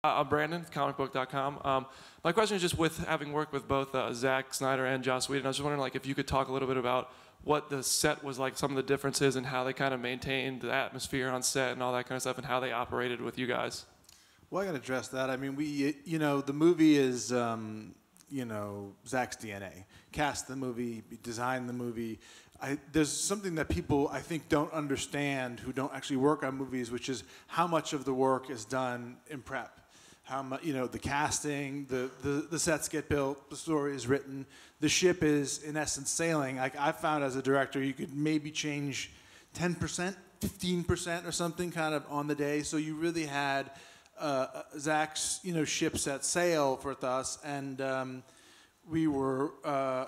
I'm Brandon, comicbook.com. My question is just with having worked with both Zack Snyder and Joss Whedon, I was just wondering if you could talk a little bit about what the set was like, some of the differences, and how they kind of maintained the atmosphere on set and all that kind of stuff, and how they operated with you guys. Well, I got to address that. I mean, the movie is, Zack's DNA. Cast the movie, designed the movie. There's something that people, I think, don't understand who don't actually work on movies, which is how much of the work is done in prep. How much, the casting, the sets get built, the story is written, the ship is, in essence, sailing. Like I found as a director, you could maybe change 10%, 15% or something kind of on the day. So you really had Zack's, ship set sail for us, and we were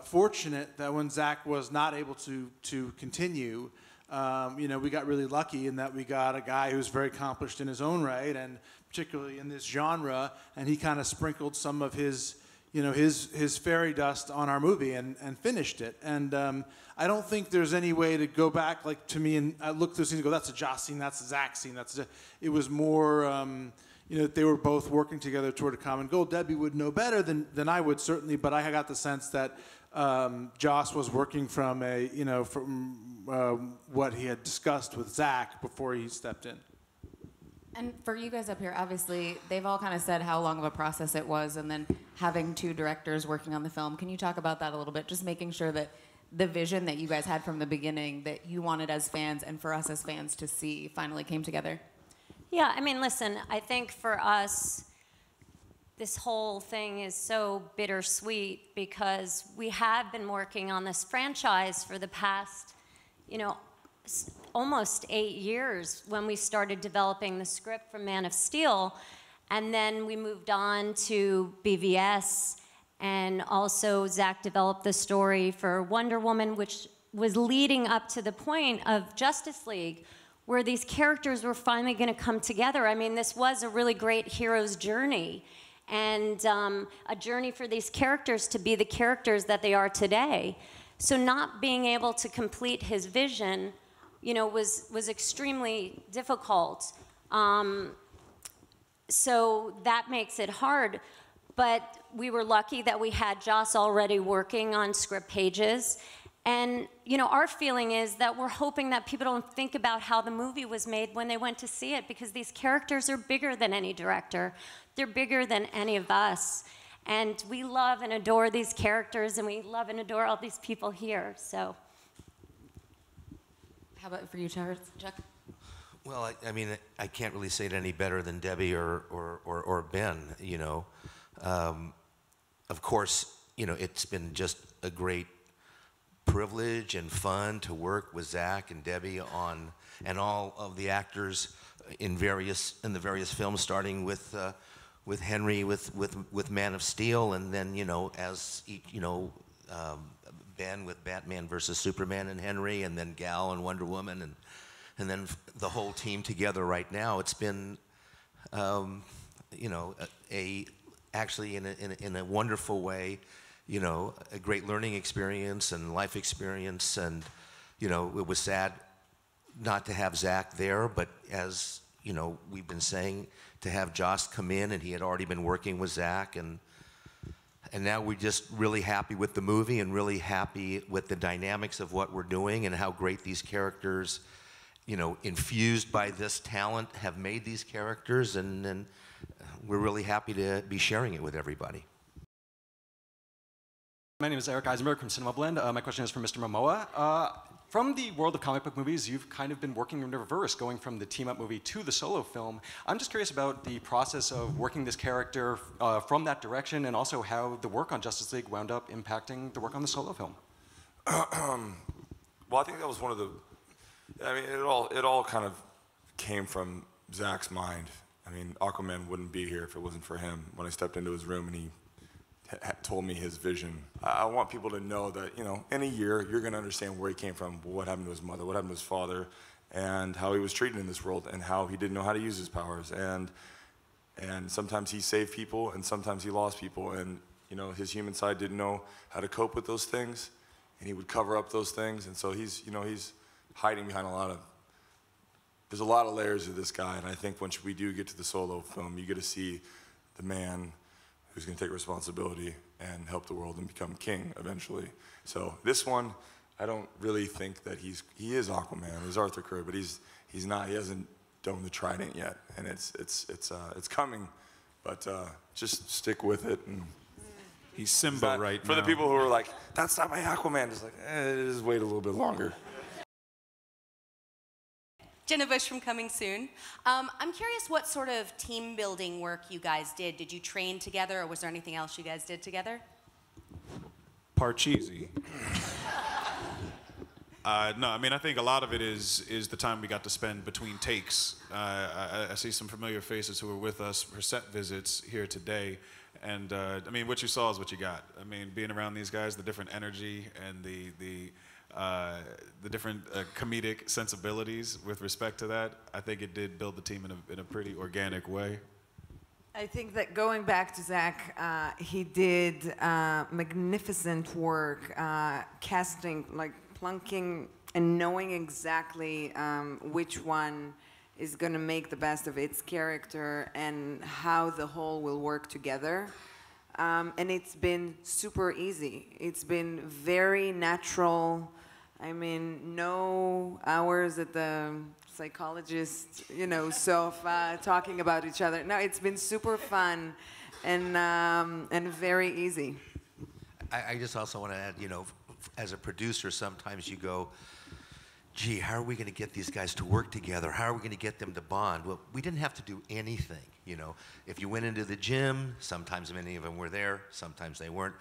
fortunate that when Zack was not able to continue, we got really lucky in that we got a guy who's very accomplished in his own right, and particularly in this genre, and he kind of sprinkled some of his, his fairy dust on our movie and finished it. And I don't think there's any way to go back, like, to me, and I look through scenes and go, that's a Joss scene, that's a Zack scene, it was more, they were both working together toward a common goal. Debbie would know better than I would, certainly, but I got the sense that Joss was working from what he had discussed with Zack before he stepped in. And for you guys up here, obviously, they've all kind of said how long of a process it was, and then having two directors working on the film. Can you talk about that a little bit? Just making sure that the vision that you guys had from the beginning, that you wanted as fans and for us as fans to see, finally came together. Yeah, I mean, listen, I think for us, this whole thing is so bittersweet because we have been working on this franchise for the past, almost 8 years when we started developing the script for Man of Steel. And then we moved on to BVS, and also Zack developed the story for Wonder Woman, which was leading up to the point of Justice League, where these characters were finally going to come together. I mean, this was a really great hero's journey, and a journey for these characters to be the characters that they are today. So not being able to complete his vision, was extremely difficult. So that makes it hard. But we were lucky that we had Joss already working on script pages. And our feeling is that we're hoping that people don't think about how the movie was made when they went to see it, because these characters are bigger than any director. They're bigger than any of us. And we love and adore these characters, and we love and adore all these people here, so. How about for you, Chuck? Well, I mean, I can't really say it any better than Debbie or Ben, Of course, it's been just a great privilege and fun to work with Zack and Debbie on, and all of the actors in the various films, starting with Henry, with Man of Steel, and then as Ben with Batman versus Superman and Henry, and then Gal and Wonder Woman, and then the whole team together right now. It's been actually in a wonderful way, a great learning experience and life experience, and it was sad not to have Zack there, but as we've been saying, to have Joss come in, and he had already been working with Zack, and now we're just really happy with the movie and really happy with the dynamics of what we're doing and how great these characters, infused by this talent, have made these characters, and we're really happy to be sharing it with everybody. My name is Eric Eisenberg from Cinema Blend. My question is for Mr. Momoa. From the world of comic book movies, you've kind of been working in reverse, going from the team-up movie to the solo film. I'm just curious about the process of working this character from that direction, and also how the work on Justice League wound up impacting the work on the solo film. Well, I think that was one of the, it all kind of came from Zack's mind. I mean, Aquaman wouldn't be here if it wasn't for him. When I stepped into his room and he told me his vision. I want people to know that, in a year, you're going to understand where he came from, what happened to his mother, what happened to his father, and how he was treated in this world, and how he didn't know how to use his powers. And sometimes he saved people, and sometimes he lost people. And, his human side didn't know how to cope with those things, and he would cover up those things. And so he's hiding behind there's a lot of layers of this guy. And I think once we do get to the solo film, you get to see the man who's going to take responsibility and help the world and become king eventually. So this one, I don't really think that he is Aquaman, he's Arthur Curry, but he's not. He hasn't done the trident yet, and it's coming. But just stick with it. And he's Simba right now. For the people who are like, that's not my Aquaman, just like, just wait a little bit longer. Jenna Bush from Coming Soon. I'm curious what sort of team building work you guys did. Did you train together, or was there anything else you guys did together? Parcheesi. No, I mean, I think a lot of it is the time we got to spend between takes. I see some familiar faces who were with us for set visits here today. And, I mean, what you saw is what you got. I mean, being around these guys, the different energy and the different comedic sensibilities with respect to that, I think it did build the team in a pretty organic way. I think that going back to Zack, he did magnificent work casting, like plunking and knowing exactly which one is going to make the best of its character and how the whole will work together. And it's been super easy. It's been very natural. I mean, no hours at the psychologist, sofa talking about each other. No, it's been super fun and very easy. I just also want to add, as a producer, sometimes you go, gee, how are we going to get these guys to work together? How are we going to get them to bond? Well, we didn't have to do anything, If you went into the gym, sometimes many of them were there, sometimes they weren't.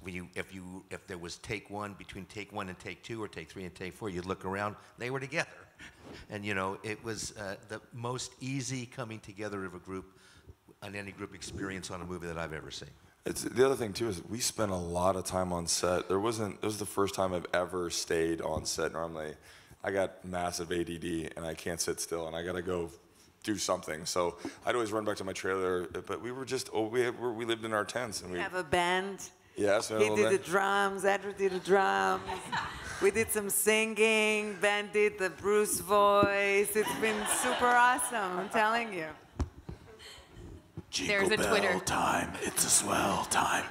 If there was take one, between take one and take two, or take three and take four, you'd look around, they were together. And, it was the most easy coming together of a group, on any group experience on a movie that I've ever seen. The other thing too is we spent a lot of time on set. It was the first time I've ever stayed on set. Normally, I got massive ADD and I can't sit still and I gotta go do something. So I'd always run back to my trailer. But we were just we lived in our tents and we have a band. Yes, he did the drums. Ezra did the drums. We did some singing. Ben did the Bruce voice. It's been super awesome. I'm telling you. Jingle bell time. It's a swell time.